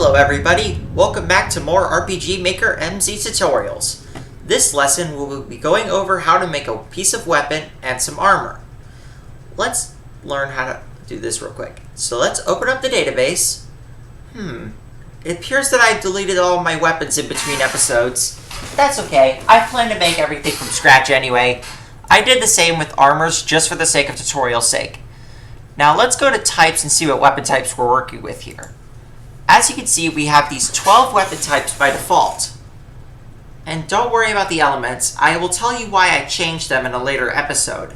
Hello everybody, welcome back to more RPG Maker MZ tutorials. This lesson we will be going over how to make a piece of weapon and some armor. Let's learn how to do this real quick. So let's open up the database. It appears that I deleted all my weapons in between episodes. That's okay, I plan to make everything from scratch anyway. I did the same with armors just for the sake of tutorial's sake. Now let's go to types and see what weapon types we're working with here. As you can see, we have these 12 weapon types by default. And don't worry about the elements, I will tell you why I changed them in a later episode.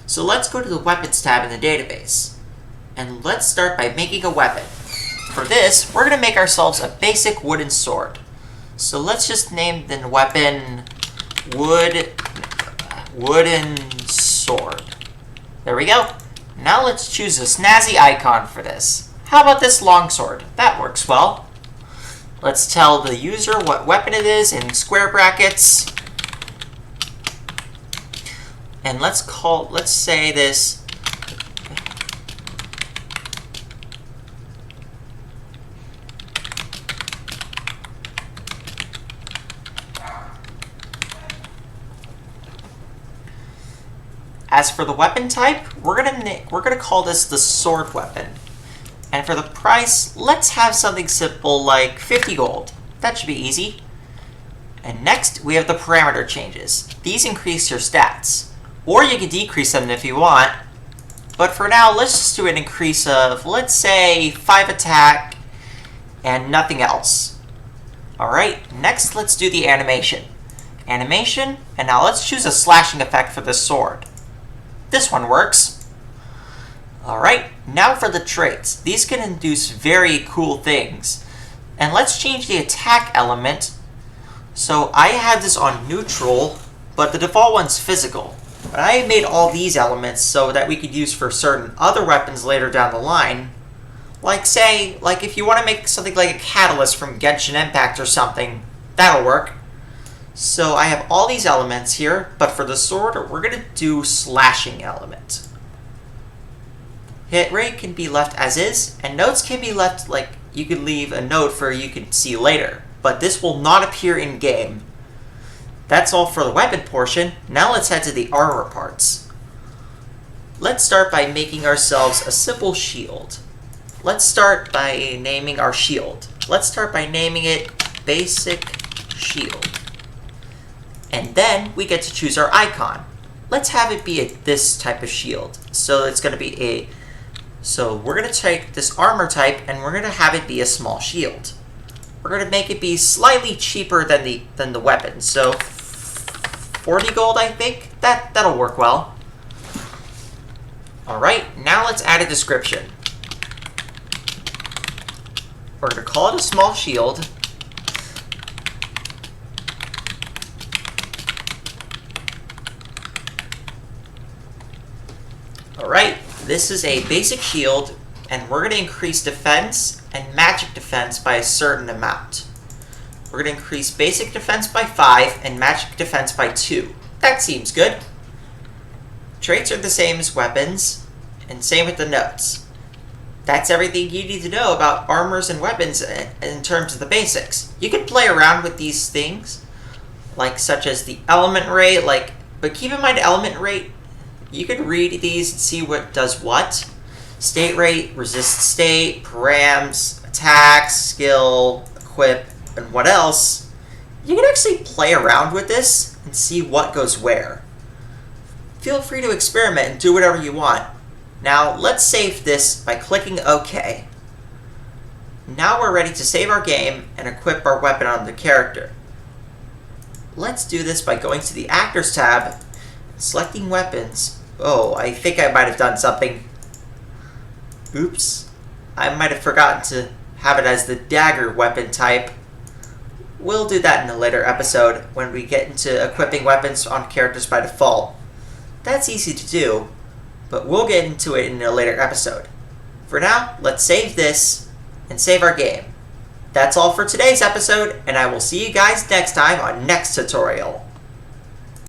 So let's go to the weapons tab in the database. And let's start by making a weapon. For this, we're going to make ourselves a basic wooden sword. So let's just name the weapon Wooden Sword. There we go. Now let's choose a snazzy icon for this. How about this longsword? That works well. Let's tell the user what weapon it is in square brackets. And let's say this. As for the weapon type, we're gonna call this the sword weapon. And for the price, let's have something simple like 50 gold. That should be easy. And next, we have the parameter changes. These increase your stats. Or you can decrease them if you want. But for now, let's just do an increase of, let's say, 5 attack and nothing else. Alright, next let's do the animation. Animation, and now let's choose a slashing effect for this sword. This one works. Alright, now for the traits. These can induce very cool things. And let's change the attack element. So I have this on neutral, but the default one's physical. But I made all these elements so that we could use for certain other weapons later down the line. Like if you want to make something like a catalyst from Genshin Impact or something, that'll work. So I have all these elements here, but for the sword, we're going to do slashing element. Hit rate can be left as is, and notes can be left like you could leave a note for you can see later, but this will not appear in game. That's all for the weapon portion. Now let's head to the armor parts. Let's start by making ourselves a simple shield. Let's start by naming our shield. Let's start by naming it Basic Shield. And then we get to choose our icon. Let's have it be this type of shield. So it's going to be So we're going to take this armor type and we're going to have it be a small shield. We're going to make it be slightly cheaper than the weapon. So 40 gold, I think. That'll work well. Alright, now let's add a description. We're going to call it a small shield. Alright, this is a basic shield, and we're going to increase defense and magic defense by a certain amount. We're going to increase basic defense by 5 and magic defense by 2. That seems good. Traits are the same as weapons, and same with the notes. That's everything you need to know about armors and weapons in terms of the basics. You can play around with these things, such as the element rate, but keep in mind element rate. You can read these and see what does what. State rate, resist state, params, attacks, skill, equip, and what else. You can actually play around with this and see what goes where. Feel free to experiment and do whatever you want. Now let's save this by clicking OK. Now we're ready to save our game and equip our weapon on the character. Let's do this by going to the Actors tab, selecting weapons. Oh, I think I might have done something. Oops. I might have forgotten to have it as the dagger weapon type. We'll do that in a later episode when we get into equipping weapons on characters by default. That's easy to do, but we'll get into it in a later episode. For now, let's save this and save our game. That's all for today's episode, and I will see you guys next time on next tutorial.